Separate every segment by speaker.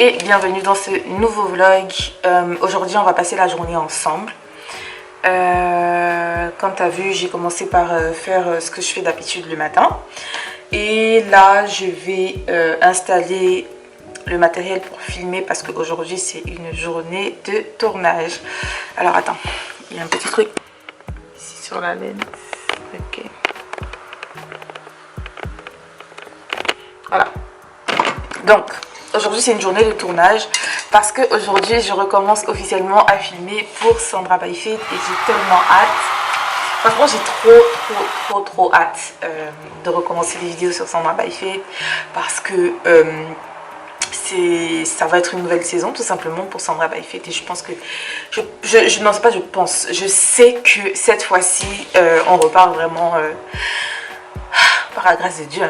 Speaker 1: et bienvenue dans ce nouveau vlog. Aujourd'hui on va passer la journée ensemble. Comme tu as vu, j'ai commencé par faire ce que je fais d'habitude le matin. Et là je vais installer le matériel pour filmer parce qu'aujourd'hui c'est une journée de tournage. Alors attends, il y a un petit truc ici sur la lens. Ok. Voilà. Donc aujourd'hui c'est une journée de tournage parce qu'aujourd'hui je recommence officiellement à filmer pour Sandra by Faith et j'ai tellement hâte. Franchement j'ai trop hâte de recommencer les vidéos sur Sandra by Faith parce que ça va être une nouvelle saison tout simplement pour Sandra by Faith et je pense que je sais que cette fois-ci on repart vraiment par la grâce de Dieu.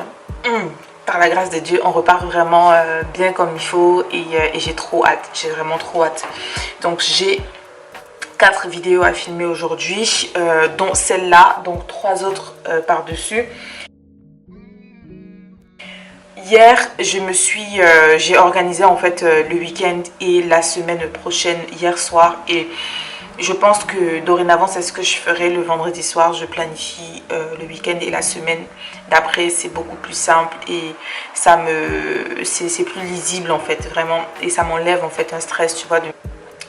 Speaker 1: Par la grâce de Dieu, on repart vraiment bien comme il faut et j'ai trop hâte, j'ai vraiment trop hâte. Donc j'ai 4 vidéos à filmer aujourd'hui, dont celle-là, donc 3 autres par-dessus. Hier, j'ai organisé en fait le week-end et la semaine prochaine hier soir et je pense que dorénavant c'est ce que je ferai le vendredi soir. Je planifie le week-end et la semaine d'après, c'est beaucoup plus simple et c'est plus lisible en fait vraiment et ça m'enlève en fait un stress, tu vois,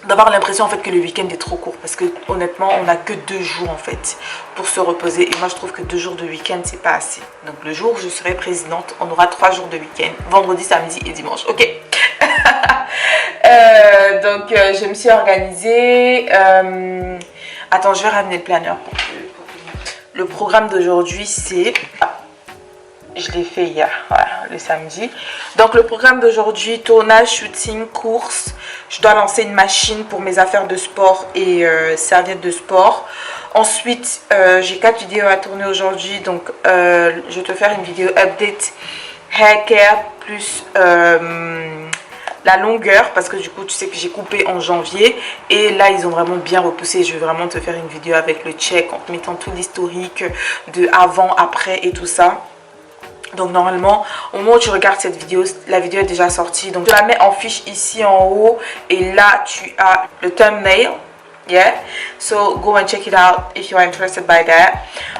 Speaker 1: d'avoir l'impression en fait que le week-end est trop court parce que honnêtement on n'a que 2 jours en fait pour se reposer et moi je trouve que 2 jours de week-end c'est pas assez. Donc le jour où je serai présidente on aura 3 jours de week-end, vendredi, samedi et dimanche, ok. Donc je me suis organisée. Attends, je vais ramener le planeur pour que... Le programme d'aujourd'hui c'est... Je l'ai fait hier, voilà, le samedi. Donc le programme d'aujourd'hui, tournage, shooting, course. Je dois lancer une machine pour mes affaires de sport et serviettes de sport. Ensuite, j'ai 4 vidéos à tourner aujourd'hui. Donc je vais te faire une vidéo update hair care plus la longueur. Parce que du coup, tu sais que j'ai coupé en janvier. Et là, ils ont vraiment bien repoussé. Je vais vraiment te faire une vidéo avec le check en te mettant tout l'historique de avant, après et tout ça. Donc normalement au moment où tu regardes cette vidéo, la vidéo est déjà sortie. Donc tu la mets en fiche ici en haut et là tu as le thumbnail. Yeah, so go and check it out if you are interested by that.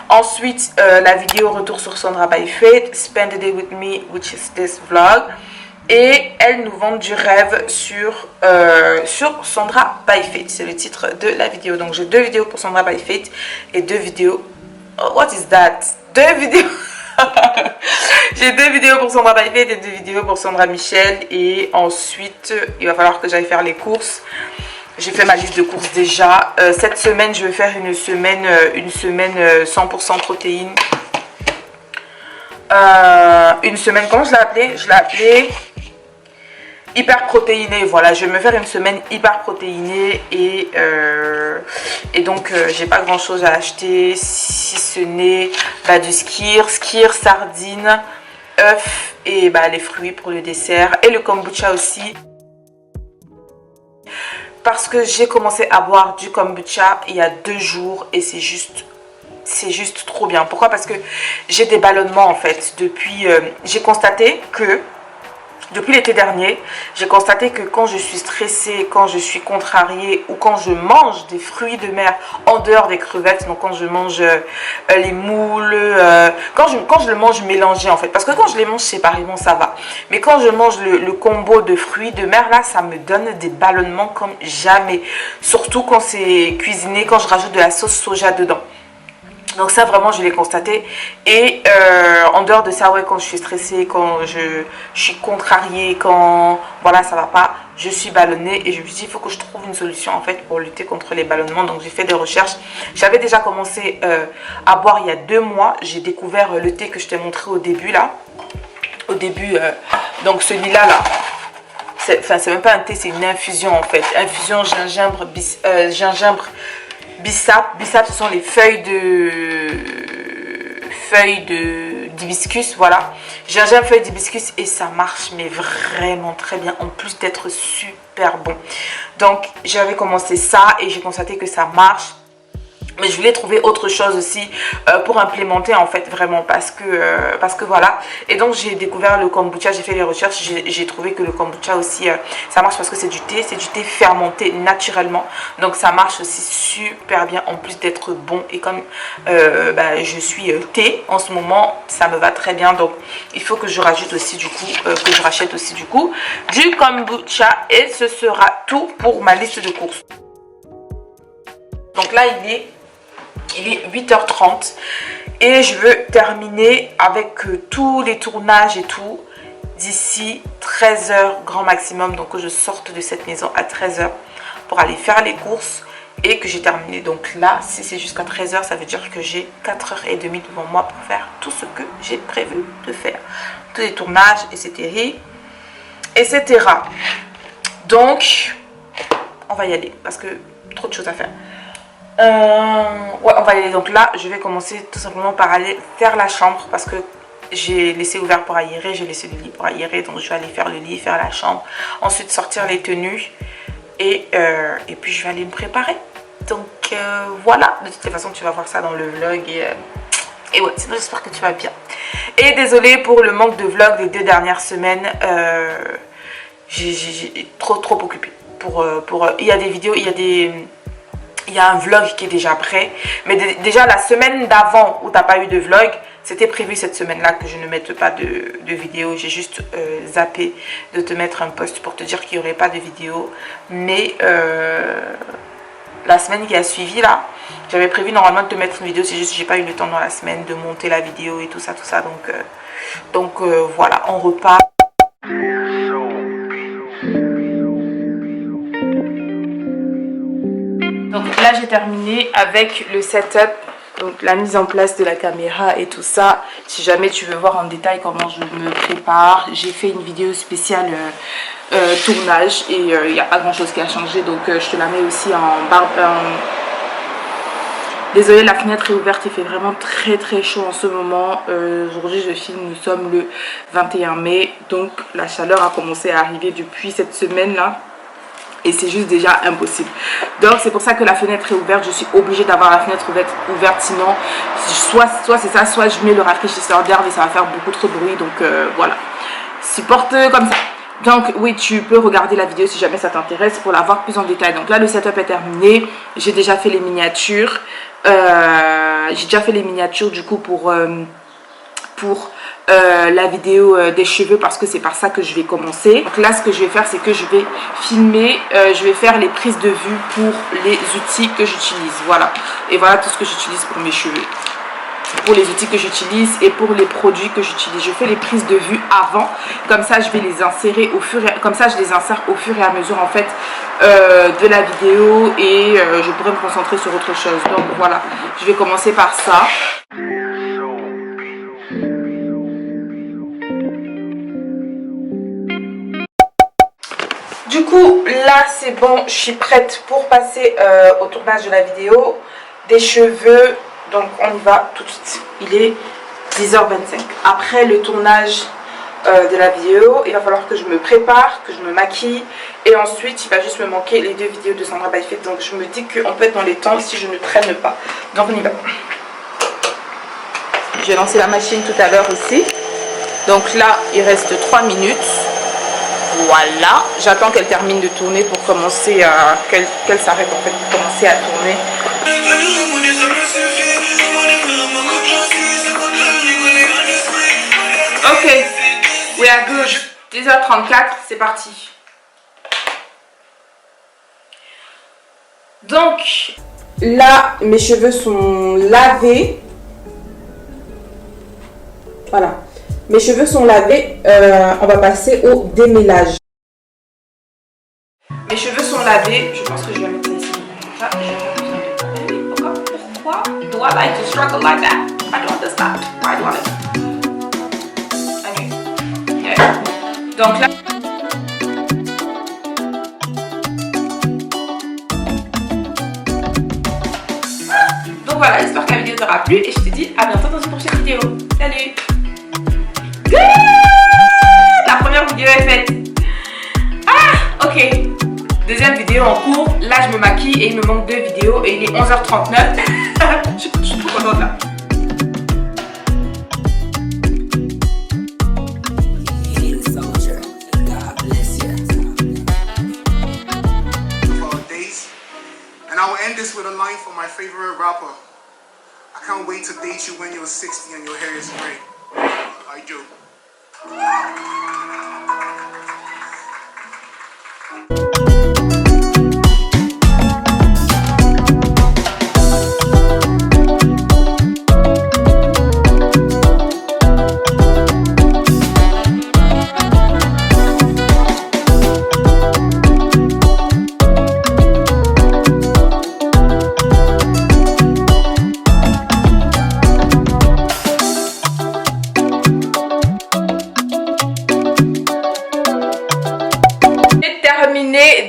Speaker 1: Ensuite la vidéo retour sur Sandra by Faith, Spend a Day with Me, which is this vlog. Et elles nous vendent du rêve sur Sandra by Faith. C'est le titre de la vidéo. Donc j'ai 2 vidéos pour Sandra by Faith et 2 vidéos... Oh, what is that? 2 vidéos... J'ai 2 vidéos pour Sandra by Faith et 2 vidéos pour Sandra Michel. Et ensuite il va falloir que j'aille faire les courses. J'ai fait ma liste de courses déjà. Cette semaine je vais faire une semaine 100% protéines. Une semaine, comment je l'ai appelée? Je l'ai appelée hyper protéinée. Voilà, je vais me faire une semaine hyper protéinée et donc j'ai pas grand chose à acheter si ce n'est du skyr, sardines, œufs et les fruits pour le dessert et le kombucha aussi. Parce que j'ai commencé à boire du kombucha il y a 2 jours et c'est juste trop bien. Pourquoi? Parce que j'ai des ballonnements en fait. J'ai constaté que depuis l'été dernier, j'ai constaté que quand je suis stressée, quand je suis contrariée ou quand je mange des fruits de mer en dehors des crevettes, donc quand je mange les moules, quand je le mange mélangé en fait, parce que quand je les mange séparément ça va, mais quand je mange le combo de fruits de mer là, ça me donne des ballonnements comme jamais, surtout quand c'est cuisiné, quand je rajoute de la sauce soja dedans. Donc ça vraiment je l'ai constaté et en dehors de ça, ouais, quand je suis stressée, quand je suis contrariée, quand voilà ça va pas, je suis ballonnée et je me suis dit il faut que je trouve une solution en fait pour lutter contre les ballonnements. Donc j'ai fait des recherches. J'avais déjà commencé à boire il y a 2 mois. J'ai découvert le thé que je t'ai montré au début là. Au début, donc celui-là là. C'est même pas un thé, c'est une infusion en fait. Infusion gingembre, bissap. Bissap, ce sont les feuilles d'hibiscus, voilà. Gingembre, feuille d'hibiscus et ça marche mais vraiment très bien. En plus d'être super bon. Donc j'avais commencé ça et j'ai constaté que ça marche. Mais je voulais trouver autre chose aussi pour implémenter en fait vraiment parce que voilà. Et donc j'ai découvert le kombucha, j'ai fait les recherches, j'ai trouvé que le kombucha aussi ça marche parce que c'est du thé fermenté naturellement. Donc ça marche aussi super bien en plus d'être bon. Et comme je suis thé en ce moment, ça me va très bien. Donc il faut que je rajoute aussi du coup, que je rachète aussi du coup du kombucha. Et ce sera tout pour ma liste de courses. Donc là il est 8h30 et je veux terminer avec tous les tournages et tout d'ici 13h grand maximum. Donc que je sorte de cette maison à 13h pour aller faire les courses et que j'ai terminé. Donc là, si c'est jusqu'à 13h, ça veut dire que j'ai 4h30 devant moi pour faire tout ce que j'ai prévu de faire. Tous les tournages, etc. etc. Donc, on va y aller parce que trop de choses à faire. Ouais, on va y aller. Donc là je vais commencer tout simplement par aller faire la chambre parce que j'ai laissé ouvert pour aérer, j'ai laissé le lit pour aérer, donc je vais aller faire le lit, faire la chambre, ensuite sortir les tenues et puis je vais aller me préparer. Donc voilà, de toute façon tu vas voir ça dans le vlog et ouais, sinon j'espère que tu vas bien. Et désolée pour le manque de vlog des 2 dernières semaines, j'ai trop occupé il y a des vidéos, il y a un vlog qui est déjà prêt. Mais déjà la semaine d'avant où t'as pas eu de vlog, c'était prévu cette semaine-là que je ne mette pas de vidéo. J'ai juste zappé de te mettre un post pour te dire qu'il n'y aurait pas de vidéo. Mais la semaine qui a suivi là, j'avais prévu normalement de te mettre une vidéo. C'est juste que j'ai pas eu le temps dans la semaine de monter la vidéo et tout ça. Donc voilà, on repart. Donc là j'ai terminé avec le setup, donc la mise en place de la caméra et tout ça. Si jamais tu veux voir en détail comment je me prépare, j'ai fait une vidéo spéciale tournage et il n'y a pas grand chose qui a changé, donc je te la mets aussi en barre. Désolée, la fenêtre est ouverte, il fait vraiment très chaud en ce moment. Aujourd'hui je filme, nous sommes le 21 mai, donc la chaleur a commencé à arriver depuis cette semaine là. Et c'est juste déjà impossible. Donc c'est pour ça que la fenêtre est ouverte. Je suis obligée d'avoir la fenêtre ouverte. Sinon, soit c'est ça, soit je mets le rafraîchisseur d'air et ça va faire beaucoup trop de bruit. Donc voilà. Supporte comme ça. Donc oui, tu peux regarder la vidéo si jamais ça t'intéresse pour la voir plus en détail. Donc là, le setup est terminé. J'ai déjà fait les miniatures. Du coup pour la vidéo des cheveux parce que c'est par ça que je vais commencer. Donc là ce que je vais faire c'est que je vais filmer, je vais faire les prises de vue pour les outils que j'utilise, voilà. Et voilà tout ce que j'utilise pour mes cheveux, pour les outils que j'utilise et pour les produits que j'utilise. Je fais les prises de vue avant, comme ça je vais les insérer au fur et comme ça je les insère au fur et à mesure en fait de la vidéo et je pourrais me concentrer sur autre chose. Donc voilà, je vais commencer par ça. Du coup là c'est bon, je suis prête pour passer au tournage de la vidéo des cheveux. Donc on y va tout de suite. Il est 10h25. Après le tournage de la vidéo, il va falloir que je me prépare, que je me maquille. Et ensuite il va juste me manquer les 2 vidéos de Sandra by Fit. Donc je me dis qu'on peut être dans les temps si je ne traîne pas. Donc on y va. J'ai lancé la machine tout à l'heure aussi. Donc là il reste 3 minutes. Voilà, j'attends qu'elle termine de tourner pour commencer à... qu'elle s'arrête en fait pour commencer à tourner. Ok, we are good. 10h34, c'est parti. Donc, là, mes cheveux sont lavés. Voilà. Mes cheveux sont lavés, on va passer au démêlage. Mes cheveux sont lavés, je pense que je vais mettre ça ici. Ça, pourquoi do I like to struggle like that? I don't understand. Why do I like okay. Donc là... Donc voilà, j'espère que la vidéo t'aura plu et je te dis à bientôt dans une prochaine vidéo. Salut! La première vidéo est faite. Ah, ok. Deuxième vidéo. vidéos en cours. Là, je me maquille et il me manque 2 vidéos et il est 11h39. Je suis trop contente là.
Speaker 2: And I will end this with a line from my favorite rapper. I can't wait to date you when you're 60 and your hair is gray. I do.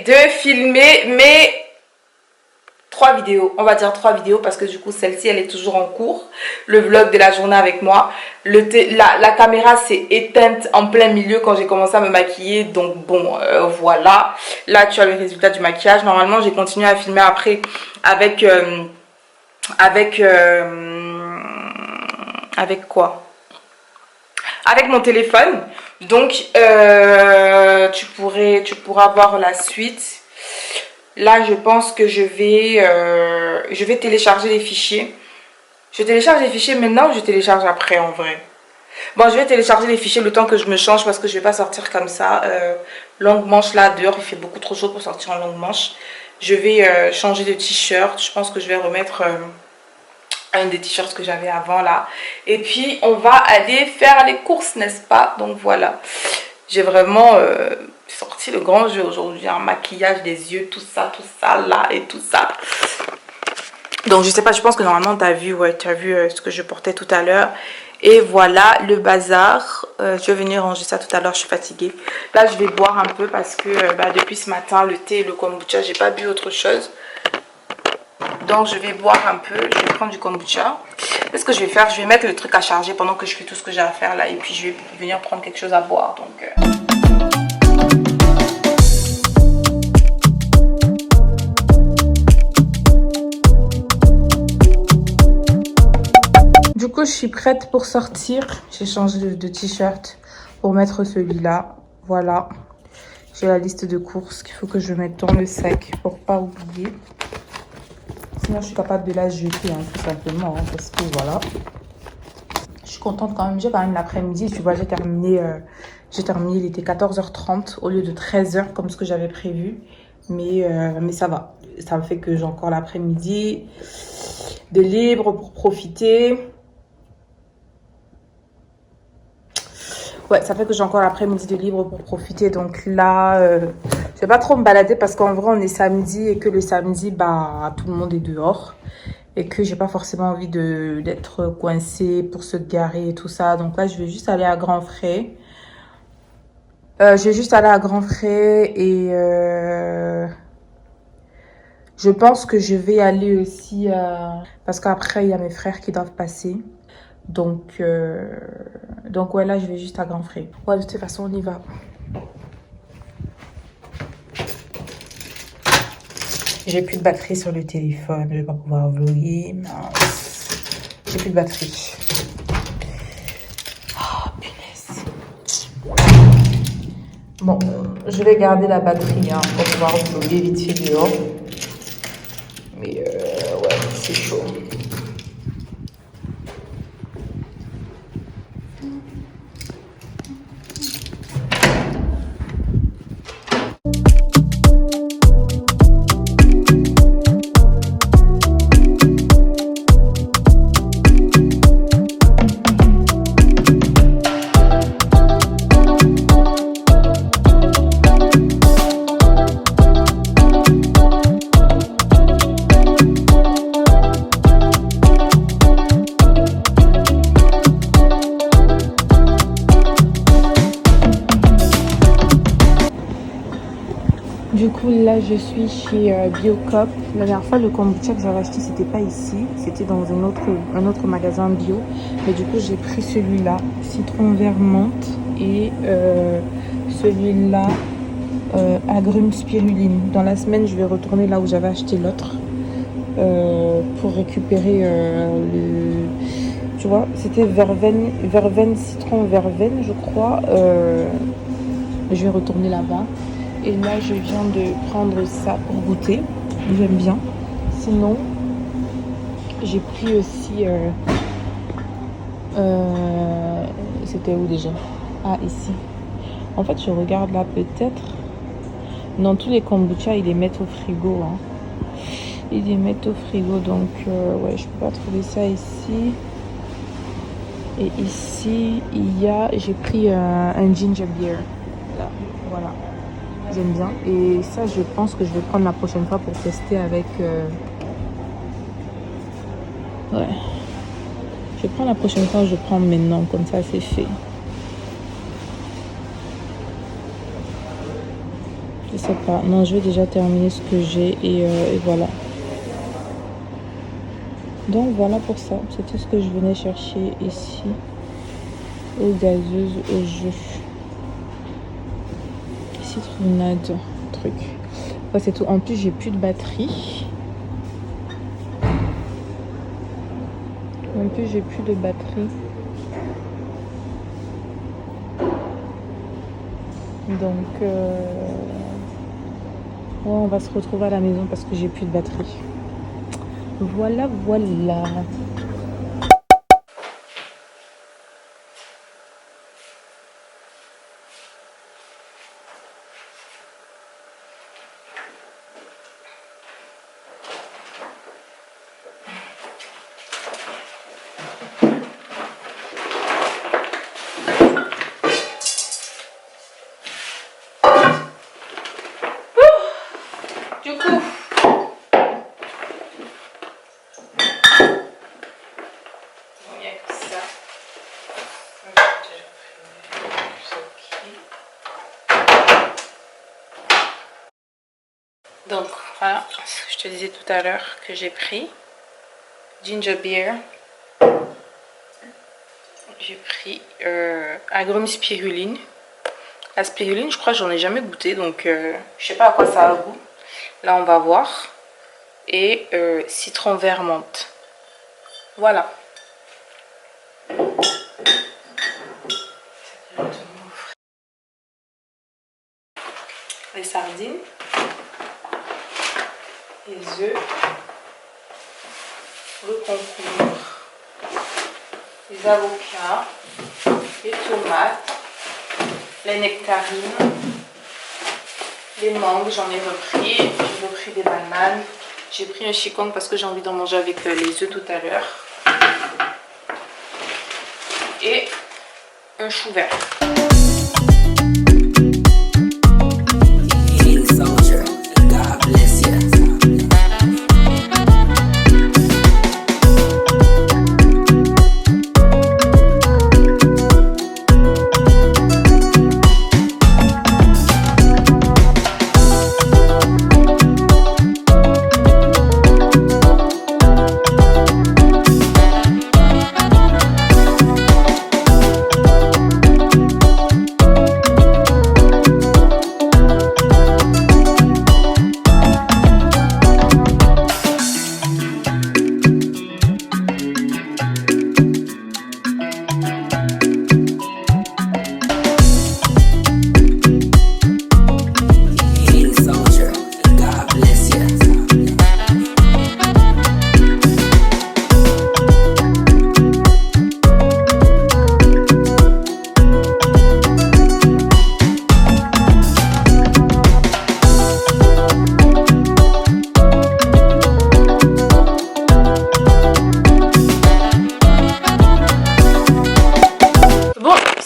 Speaker 1: De filmer mes 3 vidéos, on va dire 3 vidéos parce que du coup celle-ci elle est toujours en cours, le vlog de la journée avec moi, la caméra s'est éteinte en plein milieu quand j'ai commencé à me maquiller, donc bon voilà, là tu as le résultat du maquillage. Normalement j'ai continué à filmer après avec quoi, avec mon téléphone. Donc tu pourras voir la suite. Là je pense que je vais télécharger les fichiers. Je télécharge les fichiers maintenant ou je télécharge après en vrai? Bon, je vais télécharger les fichiers le temps que je me change parce que je vais pas sortir comme ça longue manche là dehors, il fait beaucoup trop chaud pour sortir en longue manche. Je vais changer de t-shirt. Je pense que je vais remettre un des t-shirts que j'avais avant là, et puis on va aller faire les courses, n'est-ce pas? Donc voilà, j'ai vraiment sorti le grand jeu aujourd'hui, un maquillage des yeux, tout ça là et tout ça. Donc je sais pas, je pense que normalement tu as vu, ouais, tu as vu ce que je portais tout à l'heure. Et voilà le bazar. Je vais venir ranger ça tout à l'heure, je suis fatiguée. Là je vais boire un peu parce que depuis ce matin le thé et le kombucha, j'ai pas bu autre chose. Donc je vais boire un peu, je vais prendre du kombucha. Ce que je vais faire, je vais mettre le truc à charger pendant que je fais tout ce que j'ai à faire là. Et puis je vais venir prendre quelque chose à boire. Donc du coup je suis prête pour sortir. J'ai changé de t-shirt pour mettre celui-là. Voilà. J'ai la liste de courses qu'il faut que je mette dans le sac pour pas oublier. Sinon, je suis capable de la jeter, hein, tout simplement, hein, parce que voilà. Je suis contente quand même. J'ai quand même l'après-midi. Tu vois, j'ai terminé, il était 14h30 au lieu de 13h comme ce que j'avais prévu. Mais ça va. Ça me fait que j'ai encore l'après-midi de libre pour profiter. Ouais, ça fait que j'ai encore l'après-midi de libre pour profiter. Donc là, je vais pas trop me balader parce qu'en vrai, on est samedi et que le samedi, tout le monde est dehors. Et que j'ai pas forcément envie d'être coincée pour se garer et tout ça. Donc là, je vais juste aller à Grand Frais. Et je pense que je vais aller aussi parce qu'après, il y a mes frères qui doivent passer. Donc ouais, là je vais juste à Grand Frais. Ouais, de toute façon on y va. J'ai plus de batterie sur le téléphone, je vais pas pouvoir vlogger. J'ai plus de batterie. Oh punaise. Bon, je vais garder la batterie hein, pour pouvoir vlogger vite fait dehors. Mais ouais, c'est chaud. Du coup là je suis chez Biocop. La dernière fois le kombucha que j'avais acheté c'était pas ici, c'était dans un autre magasin bio. Mais du coup j'ai pris celui-là, citron vert menthe, et celui-là agrumes spiruline. Dans la semaine, je vais retourner là où j'avais acheté l'autre pour récupérer le... Tu vois, c'était verveine, citron verveine, je crois. Je vais retourner là-bas. Et là, je viens de prendre ça pour goûter. J'aime bien. Sinon, j'ai pris aussi... c'était où déjà? Ah, ici. En fait, je regarde là, peut-être. Dans tous les kombucha, ils les mettent au frigo. Hein. Ils les mettent au frigo. Donc, ouais, je peux pas trouver ça ici. Et ici, il y a... J'ai pris un ginger beer. Là, voilà. J'aime bien. Et ça, je pense que je vais prendre la prochaine fois pour tester avec... Ouais. Je vais prendre la prochaine fois, je prends maintenant. Comme ça, c'est fait. Je sais pas. Non, je vais déjà terminer ce que j'ai. Et voilà. Donc, voilà pour ça. C'est tout ce que je venais chercher ici. Aux gazeuses, au jus. Citronnade. Truc. Ouais, c'est tout. En plus, j'ai plus de batterie. Donc, ouais, on va se retrouver à la maison parce que j'ai plus de batterie. Voilà, voilà. Du coup, il y a que ça. Donc voilà, je te disais tout à l'heure que j'ai pris ginger beer. J'ai pris agrumes spiruline. La spiruline, je crois que j'en ai jamais goûté, donc je sais pas à quoi ça a goût. Là, on va voir. Et citron vert menthe. Voilà. Les sardines, les œufs, le concombre, les avocats, les tomates, les nectarines, les mangues, j'en ai repris. J'ai repris des bananes. J'ai pris un chicon parce que j'ai envie d'en manger avec les œufs tout à l'heure. Et un chou vert.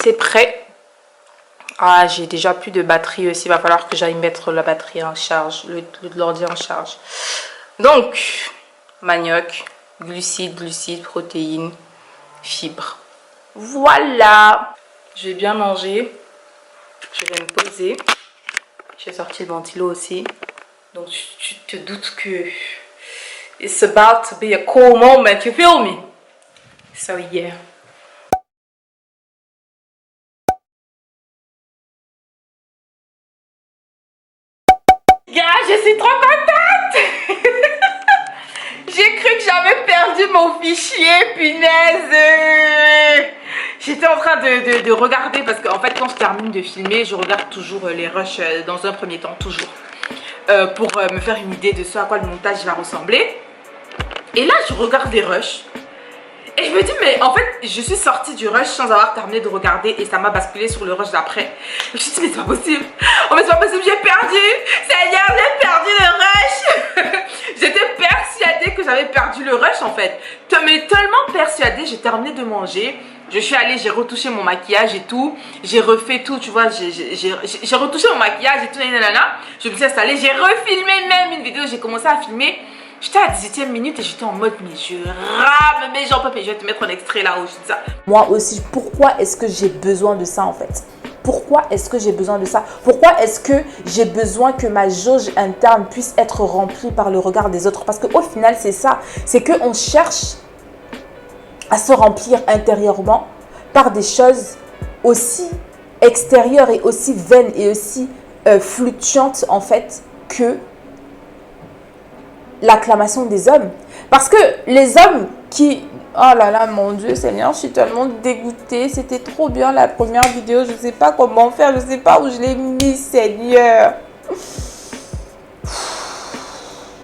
Speaker 1: C'est prêt. Ah, j'ai déjà plus de batterie aussi. Il va falloir que j'aille mettre la batterie en charge, l'ordi en charge. Donc, manioc, glucides, protéines, fibres. Voilà. Je vais bien manger. Je vais me poser. J'ai sorti le ventilo aussi. Donc, tu te doutes que it's about to be a cool moment. You feel me? So, yeah. je suis trop contente. J'ai cru que j'avais perdu mon fichier, punaise. J'étais en train de regarder parce qu'en fait quand je termine de filmer, je regarde toujours les rushs dans un premier temps, toujours. Pour me faire une idée de ce à quoi le montage va ressembler. Et là je regarde les rushs. Et je me dis, mais en fait, je suis sortie du rush sans avoir terminé de regarder et ça m'a basculé sur le rush d'après. Je me suis dit, mais c'est pas possible. Oh, mais c'est pas possible, j'ai perdu. Seigneur, j'ai perdu le rush. J'étais persuadée que j'avais perdu le rush en fait. Mais tellement persuadée, j'ai terminé de manger. Je suis allée, j'ai retouché mon maquillage et tout. J'ai refait tout, tu vois. J'ai retouché mon maquillage et tout. Nanana. Je me suis installée, j'ai refilmé même une vidéo. J'ai commencé à filmer. J'étais à la 18e minute et j'étais en mode, mais je rame, mais j'en peux pas. Je vais te mettre un extrait là où je dis ça.
Speaker 3: Moi aussi, pourquoi est-ce que j'ai besoin de ça en fait? Pourquoi est-ce que j'ai besoin de ça? Pourquoi est-ce que j'ai besoin que ma jauge interne puisse être remplie par le regard des autres? Parce qu'au final, c'est ça. C'est qu'on cherche à se remplir intérieurement par des choses aussi extérieures et aussi vaines et aussi fluctuantes en fait que l'acclamation des hommes. Parce que les hommes qui... Oh là là, mon Dieu, Seigneur, je suis tellement dégoûtée. C'était trop bien la première vidéo. Je ne sais pas comment faire. Je ne sais pas où je l'ai mis, Seigneur.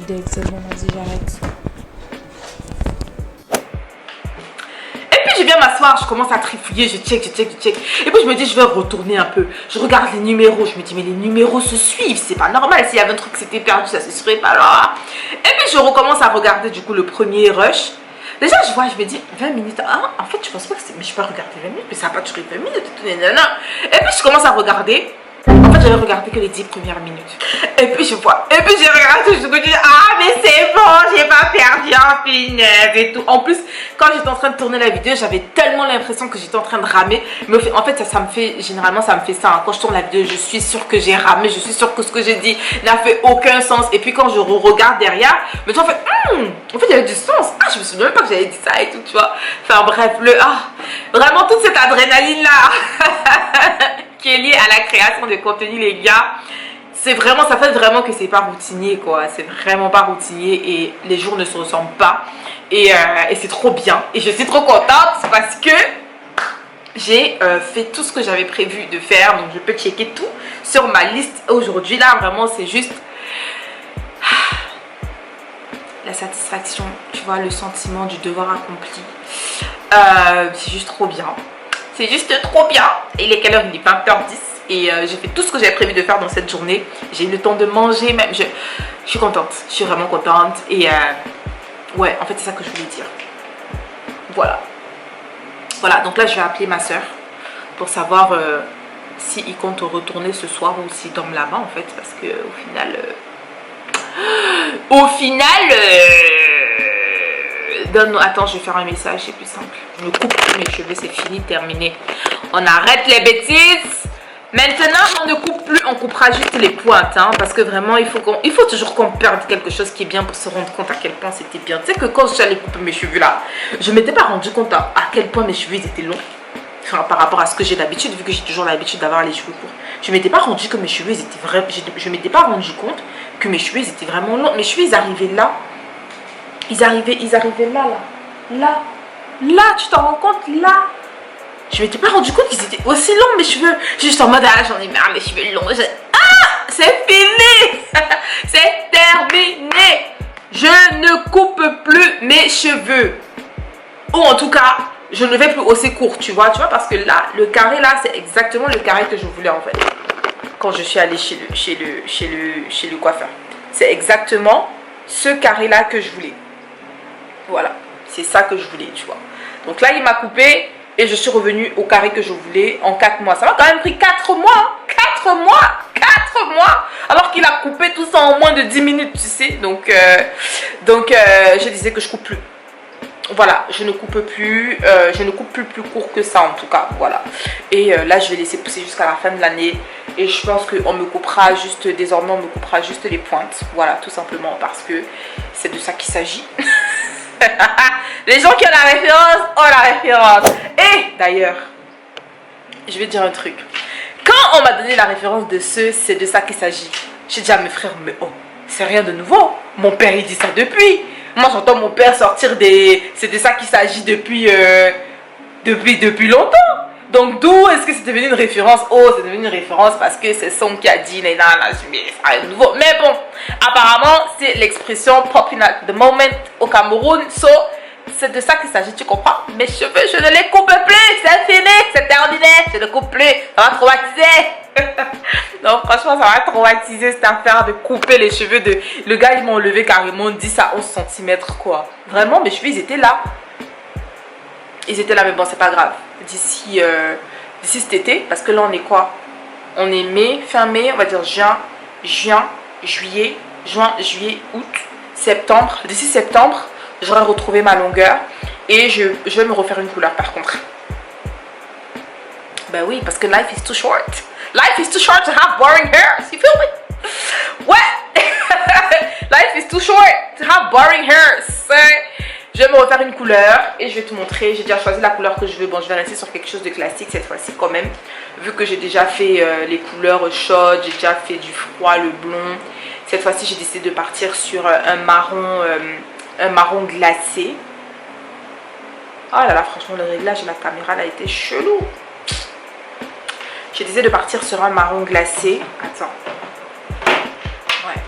Speaker 3: C'est bon, vas-y, j'arrête.
Speaker 1: Je viens m'asseoir, je commence à trifouiller, je check. Et puis je me dis, je vais retourner un peu. Je regarde les numéros, je me dis, mais les numéros se suivent, c'est pas normal. S'il y avait un truc qui s'était perdu, ça se serait pas là. Et puis je recommence à regarder du coup le premier rush. Déjà, je vois, je me dis, 20 minutes. Ah, en fait, je pense pas que c'est. Mais je peux regarder 20 minutes, mais ça va pas durer 20 minutes. Et puis je commence à regarder. En fait, j'avais regardé que les 10 premières minutes. Et puis je vois. Et puis j'ai regardé, je me dis, ah, mais c'est bon, j'ai pas perdu un punaise et tout. En plus, quand j'étais en train de tourner la vidéo, j'avais tellement l'impression que j'étais en train de ramer. Mais en fait, ça me fait, généralement, ça me fait ça. Hein. Quand je tourne la vidéo, je suis sûre que j'ai ramé. Je suis sûre que ce que j'ai dit n'a fait aucun sens. Et puis quand je regarde derrière, mais tu vois, en fait, il y avait du sens. Ah, je me souviens même pas que j'avais dit ça et tout, tu vois. Enfin bref, vraiment toute cette adrénaline-là. Qui est lié à la création de contenu, les gars. C'est vraiment, ça fait vraiment que c'est pas routinier, quoi. C'est vraiment pas routinier et les jours ne se ressemblent pas. Et c'est trop bien. Et je suis trop contente parce que j'ai fait tout ce que j'avais prévu de faire. Donc je peux checker tout sur ma liste aujourd'hui. Là, vraiment, c'est juste la satisfaction, tu vois, le sentiment du devoir accompli. C'est juste trop bien. C'est juste trop bien. Et il est quelle heure? Il est 20h10. Et j'ai fait tout ce que j'avais prévu de faire dans cette journée. J'ai eu le temps de manger même. Je suis contente. Je suis vraiment contente. Et ouais, en fait, c'est ça que je voulais dire. Voilà. Voilà, donc là, je vais appeler ma soeur pour savoir s'il compte retourner ce soir ou s'il dorme là-bas, en fait. Parce que au final... Attends, je vais faire un message, c'est plus simple. Je me coupe mes cheveux, c'est fini, terminé. On arrête les bêtises. Maintenant, on ne coupe plus, on coupera juste les pointes. Hein, parce que vraiment, il faut toujours qu'on perde quelque chose qui est bien pour se rendre compte à quel point c'était bien. Tu sais que quand j'allais couper mes cheveux là, je ne m'étais pas rendu compte à quel point mes cheveux étaient longs. Enfin, par rapport à ce que j'ai d'habitude, vu que j'ai toujours l'habitude d'avoir les cheveux courts. Je ne m'étais pas rendu que mes cheveux étaient vraiment... Je m'étais pas rendu compte que mes cheveux étaient vraiment longs. Mes cheveux, ils arrivaient là. Ils arrivaient là, tu t'en rends compte, là. Je m'étais pas rendu compte qu'ils étaient aussi longs, mes cheveux. J'ai juste en mode, ah, j'en ai marre, mes cheveux longs. Ah, c'est fini. C'est terminé. Je ne coupe plus mes cheveux. Ou en tout cas, je ne vais plus aussi court, tu vois, parce que là, le carré, là, c'est exactement le carré que je voulais, en fait. Quand je suis allée chez le coiffeur. C'est exactement ce carré-là que je voulais. Voilà, c'est ça que je voulais, tu vois. Donc là, il m'a coupé et je suis revenue au carré que je voulais en 4 mois. Ça m'a quand même pris 4 mois. Hein. 4 mois. 4 mois. Alors qu'il a coupé tout ça en moins de 10 minutes, tu sais. Donc je disais que je coupe plus. Voilà, je ne coupe plus. Je ne coupe plus court que ça, en tout cas. Voilà. Et là, je vais laisser pousser jusqu'à la fin de l'année. Et je pense qu'on me coupera juste, désormais, on me coupera juste les pointes. Voilà, tout simplement parce que c'est de ça qu'il s'agit. Les gens qui ont la référence ont la référence. Et d'ailleurs, je vais dire un truc. Quand on m'a donné la référence de c'est de ça qu'il s'agit, j'ai dit à mes frères, mais oh, c'est rien de nouveau. Mon père, il dit ça depuis. Moi, j'entends mon père sortir des... C'est de ça qu'il s'agit depuis longtemps. Donc, d'où est-ce que c'est devenu une référence? Oh, c'est devenu une référence parce que c'est son qui a dit, mais c'est rien de nouveau. Mais bon, apparemment, c'est l'expression popping at the moment au Cameroun. So, c'est de ça qu'il s'agit, tu comprends? Mes cheveux, je ne les coupe plus. C'est fini, c'est terminé. Je ne coupe plus. Ça va traumatiser. Non, franchement, ça va traumatiser cette affaire de couper les cheveux. Le gars, ils m'ont enlevé carrément 10 à 11 cm, quoi. Vraiment, mes cheveux, ils étaient là. Ils étaient là, mais bon, c'est pas grave. D'ici cet été, parce que là, on est quoi? On est mai, fin mai, on va dire juin, juillet, août, septembre. D'ici septembre, j'aurai retrouvé ma longueur et je vais me refaire une couleur par contre. Ben oui, parce que life is too short. Life is too short to have boring hair. You feel me? Ouais. Life is too short to have boring hair. Je vais me refaire une couleur et je vais te montrer. J'ai déjà choisi la couleur que je veux. Bon, je vais rester sur quelque chose de classique cette fois-ci quand même. Vu que j'ai déjà fait les couleurs chaudes, j'ai déjà fait du froid, le blond. Cette fois-ci, j'ai décidé de partir sur un marron glacé. Oh là là, franchement, le réglage de la caméra là a été chelou. J'ai décidé de partir sur un marron glacé. Attends. Ouais.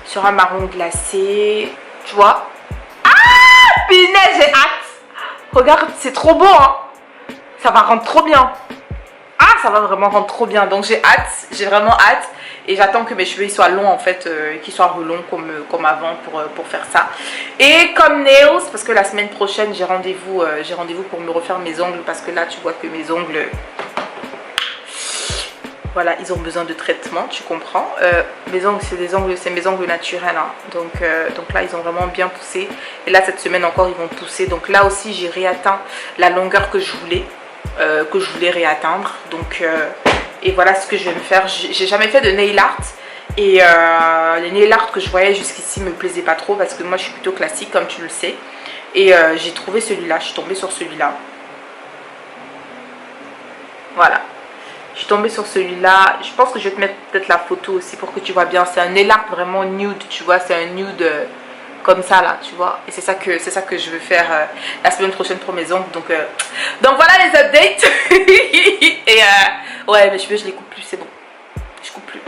Speaker 1: Sur un marron glacé. Tu vois? Ah, punaise, j'ai hâte. Regarde, c'est trop beau, hein. Ça va rendre trop bien. Ah, ça va vraiment rendre trop bien. Donc, j'ai hâte. J'ai vraiment hâte. Et j'attends que mes cheveux ils soient longs, en fait. Qu'ils soient relongs comme avant pour faire ça. Et comme nails, parce que la semaine prochaine, j'ai rendez-vous pour me refaire mes ongles. Parce que là, tu vois que mes ongles... Voilà, ils ont besoin de traitement, tu comprends. Mes ongles, c'est mes ongles naturels. Hein. Donc là, ils ont vraiment bien poussé. Et là, cette semaine encore, ils vont pousser. Donc là aussi, j'ai réatteint la longueur que je voulais réatteindre. Donc, et voilà ce que je vais me faire. J'ai jamais fait de nail art. Et les nail art que je voyais jusqu'ici me plaisaient pas trop. Parce que moi, je suis plutôt classique, comme tu le sais. Et j'ai trouvé celui-là. Je suis tombée sur celui-là. Voilà. Je suis tombée sur celui-là. Je pense que je vais te mettre peut-être la photo aussi pour que tu vois bien. C'est un nail art vraiment nude, tu vois. C'est un nude comme ça là, tu vois. Et c'est ça que je veux faire la semaine prochaine pour mes ongles. Donc voilà les updates. Et ouais, mes cheveux je les coupe plus, c'est bon. Je coupe plus.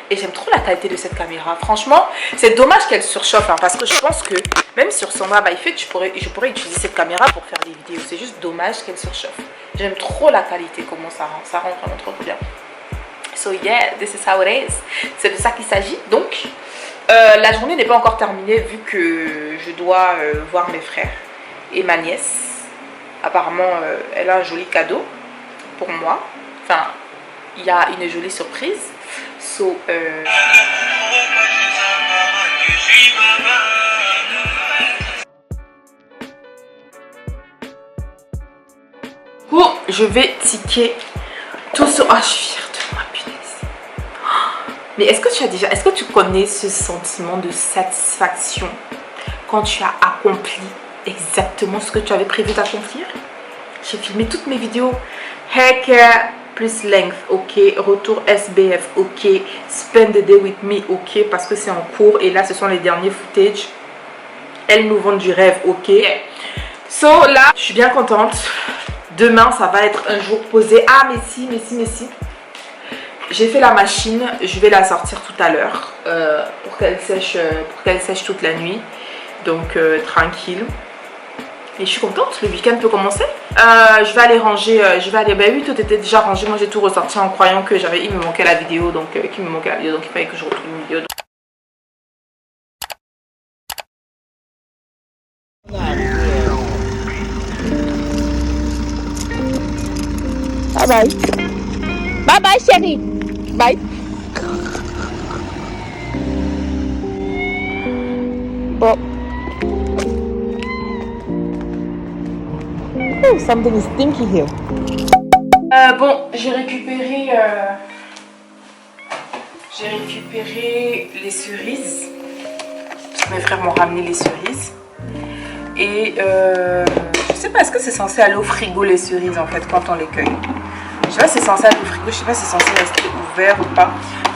Speaker 1: Et j'aime trop la qualité de cette caméra. Franchement, c'est dommage qu'elle surchauffe. Hein, parce que je pense que même sur Sandra by Fit, je pourrais utiliser cette caméra pour faire des vidéos. C'est juste dommage qu'elle surchauffe. J'aime trop la qualité, comment ça rend. Ça rend vraiment trop bien. So yeah, this is how it is. C'est de ça qu'il s'agit. Donc, la journée n'est pas encore terminée vu que je dois voir mes frères et ma nièce. Apparemment, elle a un joli cadeau pour moi. Enfin, il y a une jolie surprise. So, je vais ticker tout ce... Oh, je suis fière de moi, punaise. Mais est-ce que tu connais ce sentiment de satisfaction quand tu as accompli exactement ce que tu avais prévu d'accomplir? J'ai filmé toutes mes vidéos. Haircare plus length, ok. Retour SBF, ok. Spend the day with me, ok. Parce que c'est en cours. Et là, ce sont les derniers footage. Elles nous vendent du rêve, ok. So là, je suis bien contente. Demain, ça va être un jour posé. Ah, mais si. J'ai fait la machine. Je vais la sortir tout à l'heure pour qu'elle sèche toute la nuit. Donc, tranquille. Et je suis contente. Le week-end peut commencer. Je vais aller ranger. Ben oui, tout était déjà rangé. Moi, j'ai tout ressorti en croyant que il me manquait la vidéo. Donc, il fallait que je retrouve une vidéo.
Speaker 4: Bye bye. Bye bye, chérie. Bye. Bon. Oh, something is stinky here.
Speaker 1: Bon, j'ai récupéré les cerises. Parce que mes frères m'ont ramené les cerises. Et je sais pas, est-ce que c'est censé aller au frigo les cerises en fait quand on les cueille? Je sais pas si c'est censé aller au frigo, je sais pas si c'est censé rester ouvert ou pas.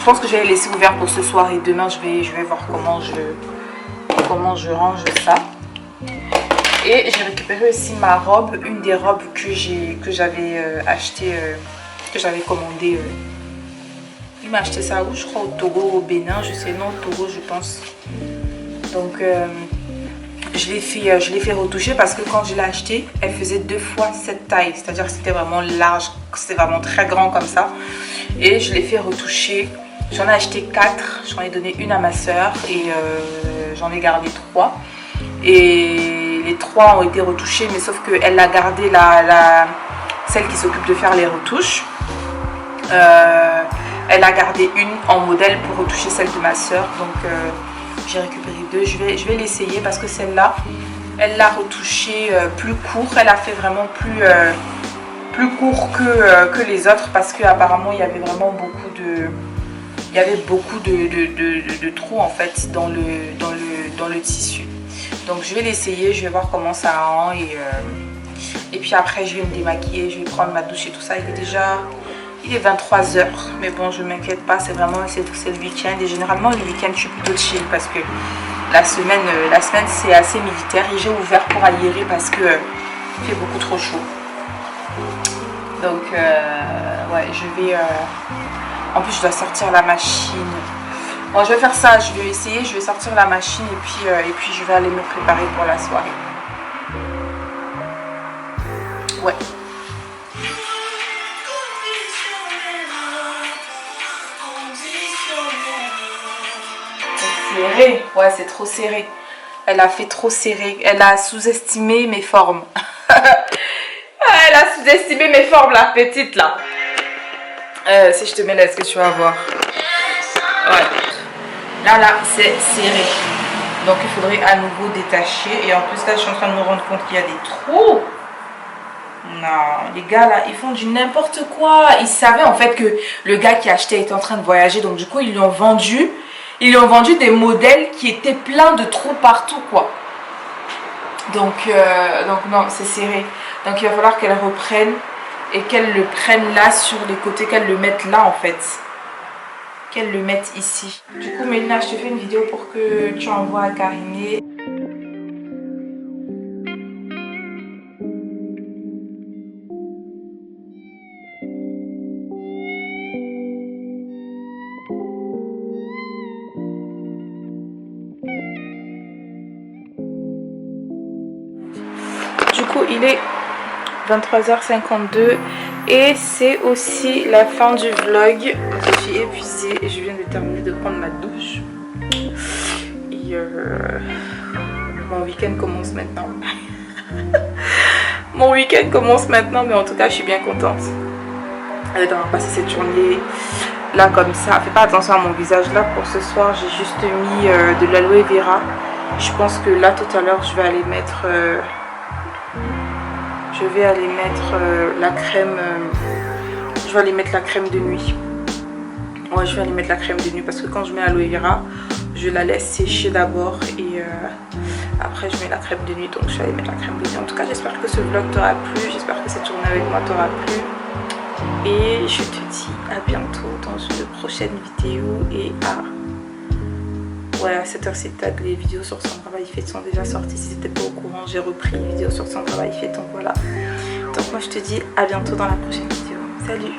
Speaker 1: pense que je vais les laisser ouverts pour ce soir et demain je vais voir comment je range ça. Et j'ai récupéré aussi ma robe, une des robes que j'avais acheté, que j'avais commandé. Il m'a acheté ça où? Je crois au Togo, au Bénin, je sais, non, au Togo je pense. Donc je l'ai fait retoucher parce que quand je l'ai acheté, elle faisait 2 fois cette taille. C'est-à-dire que c'était vraiment large, c'était vraiment très grand comme ça. Et je l'ai fait retoucher. J'en ai acheté 4, j'en ai donné une à ma soeur et j'en ai gardé 3. Et les 3 ont été retouchés, mais sauf qu'elle a gardé celle qui s'occupe de faire les retouches. Elle a gardé une en modèle pour retoucher celle de ma soeur. Donc j'ai récupéré 2. Je vais l'essayer parce que celle-là, elle l'a retouchée plus court. Elle a fait vraiment plus court que les autres parce qu'apparemment il y avait vraiment beaucoup de trous en fait dans le tissu. Donc je vais l'essayer, je vais voir comment ça rend et puis après je vais me démaquiller, je vais prendre ma douche et tout ça. Il est 23 h, mais bon je m'inquiète pas, c'est le week-end et généralement le week-end je suis plutôt chill parce que la semaine c'est assez militaire et j'ai ouvert pour aérer parce que il fait beaucoup trop chaud. Donc ouais, je vais en plus je dois sortir la machine. Bon, je vais faire ça, je vais essayer, je vais sortir la machine et puis je vais aller me préparer pour la soirée. Ouais. Serré. Ouais, c'est trop serré. Elle a fait trop serré. Elle a sous-estimé mes formes. Elle a sous-estimé mes formes, la petite là. Si je te mets là, est-ce que tu vas voir? Ouais. Là, c'est serré. Donc, il faudrait à nouveau détacher. Et en plus, là, je suis en train de me rendre compte qu'il y a des trous. Non, les gars là, ils font du n'importe quoi. Ils savaient en fait que le gars qui achetait était en train de voyager. Donc, du coup, ils lui ont vendu des modèles qui étaient pleins de trous partout, quoi. Donc non, c'est serré. Donc, il va falloir qu'elle reprenne et qu'elle le prenne là sur les côtés, qu'elle le mette là en fait. Qu'elle le mette ici. Du coup, Mélina, je te fais une vidéo pour que tu envoies à Karimé. Du coup, il est 23 h 52 et c'est aussi la fin du vlog. Je suis épuisée et je viens de terminer de prendre ma douche. Et mon week-end commence maintenant. Mon week-end commence maintenant, mais en tout cas, je suis bien contente d'avoir passé cette journée là comme ça. Fais pas attention à mon visage là. Pour ce soir, j'ai juste mis de l'aloe vera. Je pense que là, tout à l'heure, je vais aller mettre... la crème. Je vais aller mettre la crème de nuit. Ouais, je vais aller mettre la crème de nuit parce que quand je mets l'aloe vera, je la laisse sécher d'abord et après je mets la crème de nuit. Donc je vais aller mettre la crème de nuit. En tout cas, j'espère que ce vlog t'aura plu. J'espère que cette journée avec moi t'aura plu. Et je te dis à bientôt dans une prochaine vidéo. Et à cette heure-ci, les vidéos sur son travail fait sont déjà sorties. Si t'étais pas au courant, j'ai repris les vidéos sur son travail fait. Donc voilà. Donc moi je te dis à bientôt dans la prochaine vidéo. Salut!